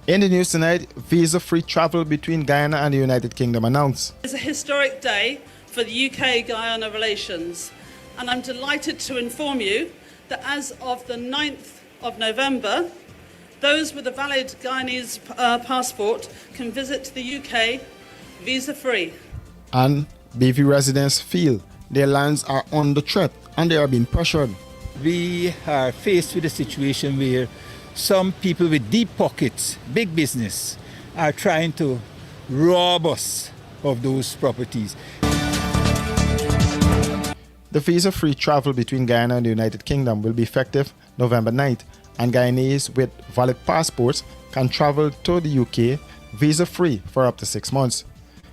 In the news tonight, visa-free travel between Guyana and the United Kingdom announced. It's a historic day for the UK-Guyana relations, and I'm delighted to inform you that as of the 9th of November, those with a valid Guyanese passport can visit the UK visa-free. And BV residents feel their lands are under threat and they are being pressured. We are faced with a situation where some people with deep pockets, big business, are trying to rob us of those properties. The visa-free travel between Guyana and the United Kingdom will be effective November 9th, and Guyanese with valid passports can travel to the UK visa-free for up to 6 months.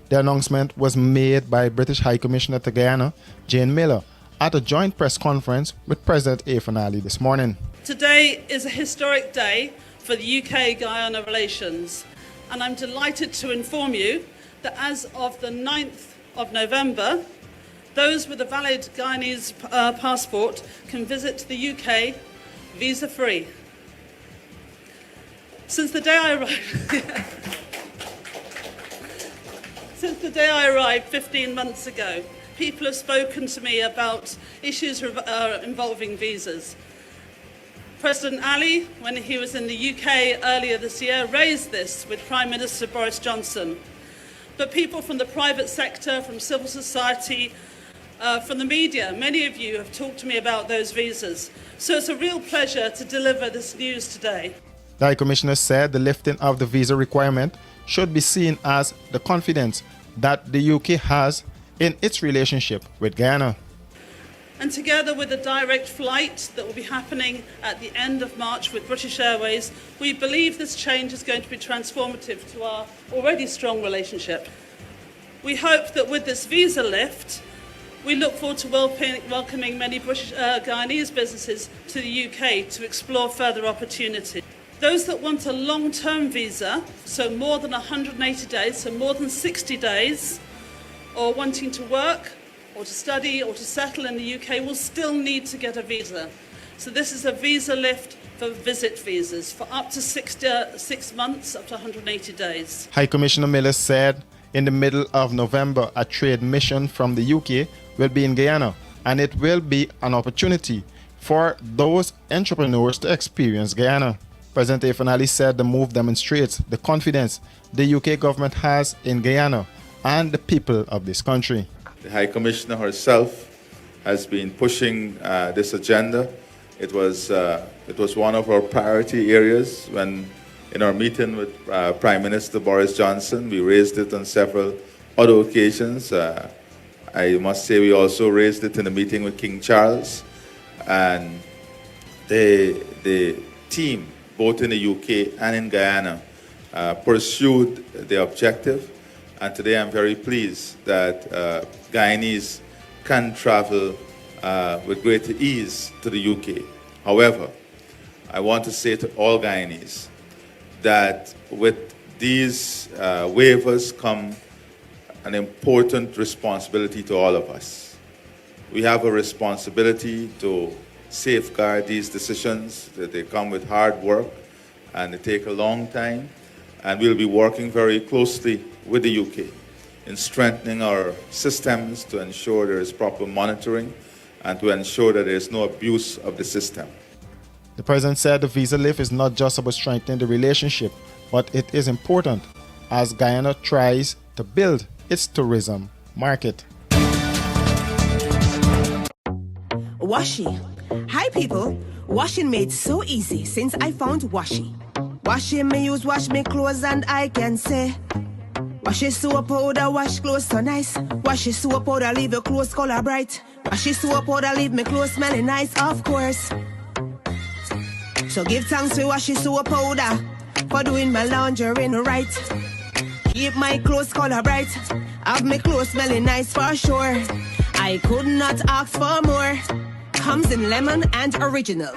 The announcement was made by British High Commissioner to Guyana, Jane Miller, at a joint press conference with President Afan Ali this morning. Today is a historic day for the UK-Guyana relations, and I'm delighted to inform you that as of the 9th of November, those with a valid Guyanese passport can visit the UK visa-free. Since the day I arrived 15 months ago, people have spoken to me about issues involving visas. President Ali, when he was in the UK earlier this year, raised this with Prime Minister Boris Johnson. But people from the private sector, from civil society, from the media, many of you have talked to me about those visas. So it's a real pleasure to deliver this news today. The High Commissioner said the lifting of the visa requirement should be seen as the confidence that the UK has in its relationship with Guyana. And together with a direct flight that will be happening at the end of March with British Airways, we believe this change is going to be transformative to our already strong relationship. We hope that with this visa lift, we look forward to welcoming many British Guyanese businesses to the UK to explore further opportunities. Those that want a long-term visa, so more than 180 days, so more than 60 days, or wanting to work, or to study, or to settle in the UK, will still need to get a visa. So this is a visa lift for visit visas for up to 6 months, up to 180 days. High Commissioner Miller said in the middle of November, a trade mission from the UK will be in Guyana, and it will be an opportunity for those entrepreneurs to experience Guyana. President Afan Ali said the move demonstrates the confidence the UK government has in Guyana and the people of this country. The High Commissioner herself has been pushing this agenda. It was one of our priority areas when, in our meeting with Prime Minister Boris Johnson, we raised it on several other occasions. I must say we also raised it in a meeting with King Charles, and the team, both in the UK and in Guyana, pursued the objective. And today I'm very pleased that Guyanese can travel with greater ease to the UK. However, I want to say to all Guyanese that with these waivers come an important responsibility to all of us. We have a responsibility to safeguard these decisions, that they come with hard work and they take a long time. And we'll be working very closely with the UK in strengthening our systems to ensure there is proper monitoring and to ensure that there is no abuse of the system. The President said the visa lift is not just about strengthening the relationship, but it is important as Guyana tries to build its tourism market. Washi. Hi people, washing made so easy since I found Washi. Washing me use wash me clothes and I can say Washi soap powder wash clothes so nice. Washi soap powder leave your clothes color bright. Washi soap powder leave me clothes smelling nice, of course. So give thanks to Washi soap powder for doing my laundry right. Keep my clothes color bright, have my clothes smelling nice for sure. I could not ask for more. Comes in lemon and original.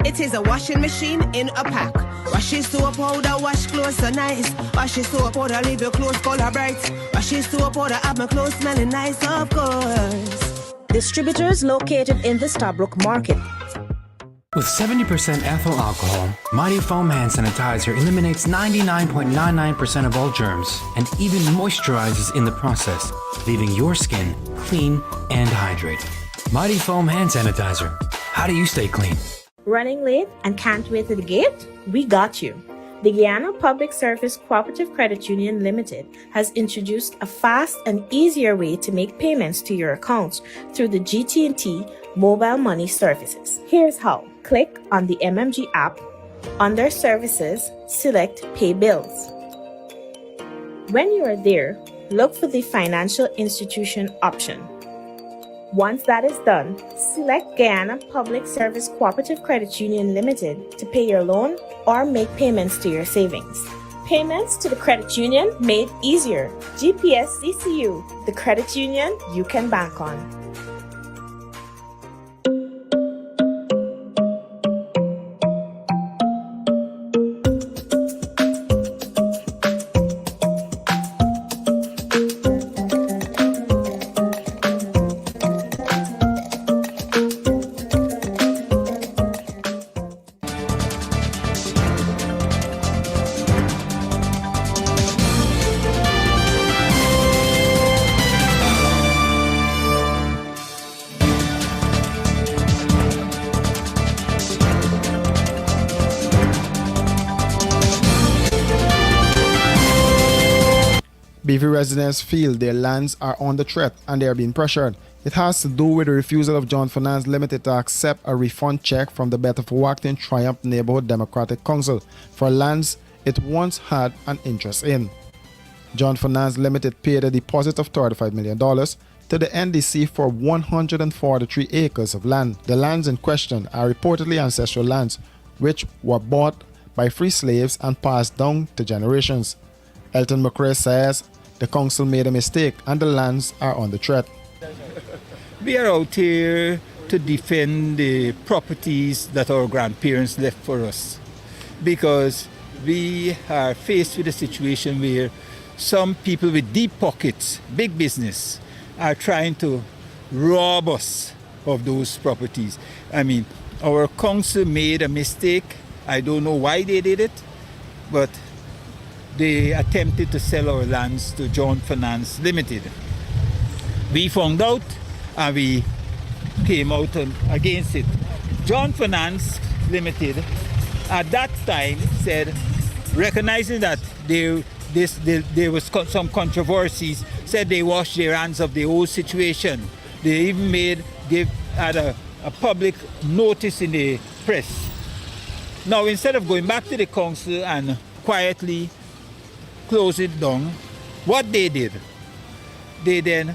It is a washing machine in a pack. Washi soap powder wash clothes so nice. Washi soap powder leave your clothes color bright. Washi soap powder have my clothes smelling nice, of course. Distributors located in the Stabrook Market. With 70% ethyl alcohol, Mighty Foam Hand Sanitizer eliminates 99.99% of all germs and even moisturizes in the process, leaving your skin clean and hydrated. Mighty Foam Hand Sanitizer. How do you stay clean? Running late and can't wait to the gate? We got you. The Guyana Public Service Cooperative Credit Union Limited has introduced a fast and easier way to make payments to your accounts through the GT&T mobile money services. Here's how. Click on the MMG app. Under Services, select Pay Bills. When you are there, look for the Financial Institution option. Once that is done, select Guyana Public Service Cooperative Credit Union Limited to pay your loan or make payments to your savings. Payments to the credit union made easier. GPS CCU, the credit union you can bank on. BV residents feel their lands are under threat and they are being pressured. It has to do with the refusal of John Finance Limited to accept a refund check from the Better for Walkton Triumph Neighborhood Democratic Council for lands it once had an interest in. John Finance Limited paid a deposit of $35 million to the NDC for 143 acres of land. The lands in question are reportedly ancestral lands which were bought by free slaves and passed down to generations. Elton McRae says the council made a mistake and the lands are under threat. We are out here to defend the properties that our grandparents left for us, because we are faced with a situation where some people with deep pockets, big business, are trying to rob us of those properties. I mean, our council made a mistake. I don't know why they did it, but they attempted to sell our lands to John Finance Limited. We found out and we came out against it. John Finance Limited at that time said, recognizing that there was some controversies, said they washed their hands of the whole situation. They even had a public notice in the press. Now, instead of going back to the council and quietly close it down, what they did, they then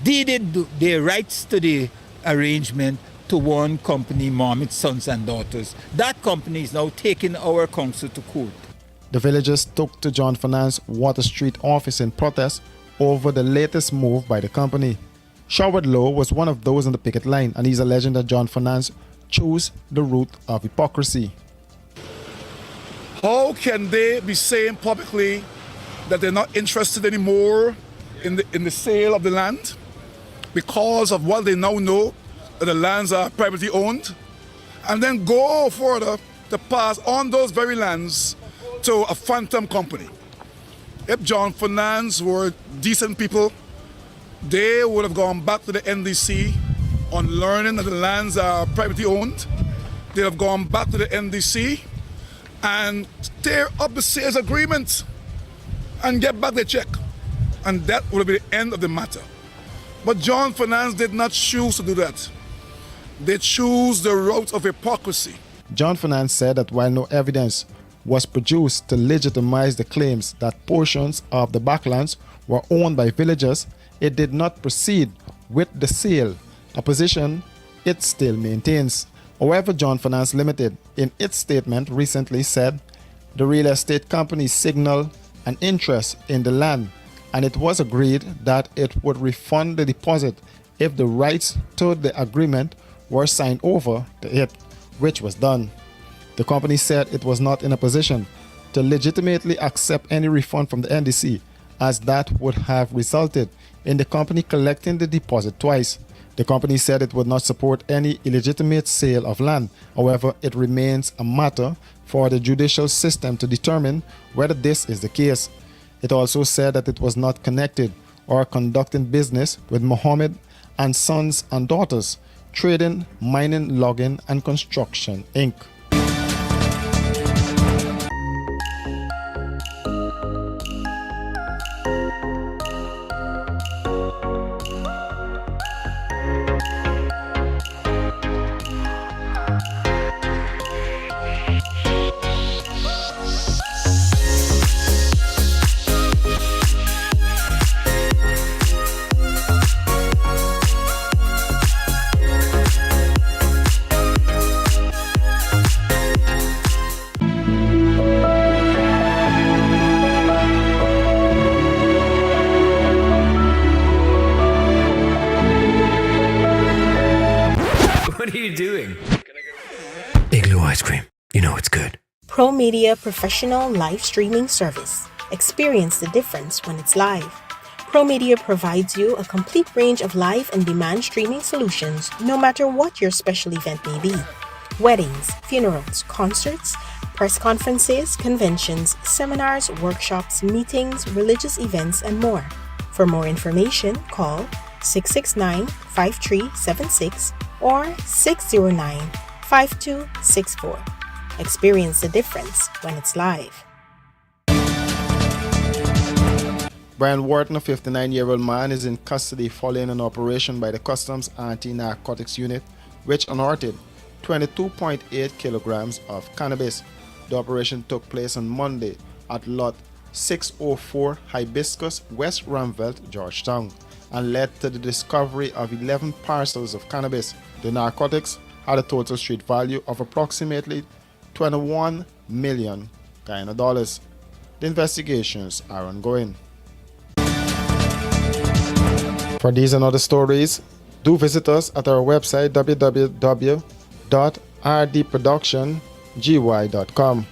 deeded their rights to the arrangement to one company, Marmot Sons and Daughters. That company is now taking our council to court. The villagers took to John Finance Water Street office in protest over the latest move by the company. Sherwood Lowe was one of those on the picket line, and he's alleging that John Finance chose the route of hypocrisy. How can they be saying publicly that they're not interested anymore in the sale of the land because of what they now know, that the lands are privately owned, and then go further to pass on those very lands to a phantom company? If John Finance were decent people, they would have gone back to the NDC on learning that the lands are privately owned. They'd have gone back to the NDC and tear up the sales agreement and get back their check. And that would be the end of the matter. But John Finance did not choose to do that. They chose the route of hypocrisy. John Finance said that while no evidence was produced to legitimize the claims that portions of the backlands were owned by villagers, it did not proceed with the sale, a position it still maintains. However, John Finance Limited, in its statement recently said the real estate company signaled an interest in the land, and it was agreed that it would refund the deposit if the rights to the agreement were signed over to it, which was done. The company said it was not in a position to legitimately accept any refund from the NDC, as that would have resulted in the company collecting the deposit twice. The company said it would not support any illegitimate sale of land. However, it remains a matter for the judicial system to determine whether this is the case. It also said that it was not connected or conducting business with Mohammed and Sons and Daughters, Trading, Mining, Logging and Construction, Inc. What are you doing? Igloo ice cream. You know it's good. Pro Media Professional Live Streaming Service. Experience the difference when it's live. Pro Media provides you a complete range of live and demand streaming solutions no matter what your special event may be. Weddings, funerals, concerts, press conferences, conventions, seminars, workshops, meetings, religious events, and more. For more information, call 669-5376 or 609-5264. Experience the difference when it's live. Brian Wharton, a 59-year-old man, is in custody following an operation by the Customs Anti-Narcotics Unit, which unearthed 22.8 kilograms of cannabis. The operation took place on Monday at Lot 604 Hibiscus, West Ramvelt, Georgetown, and led to the discovery of 11 parcels of cannabis. The narcotics had a total street value of approximately $21 million Guyana dollars. The investigations are ongoing. For these and other stories, do visit us at our website www.rdproductiongy.com.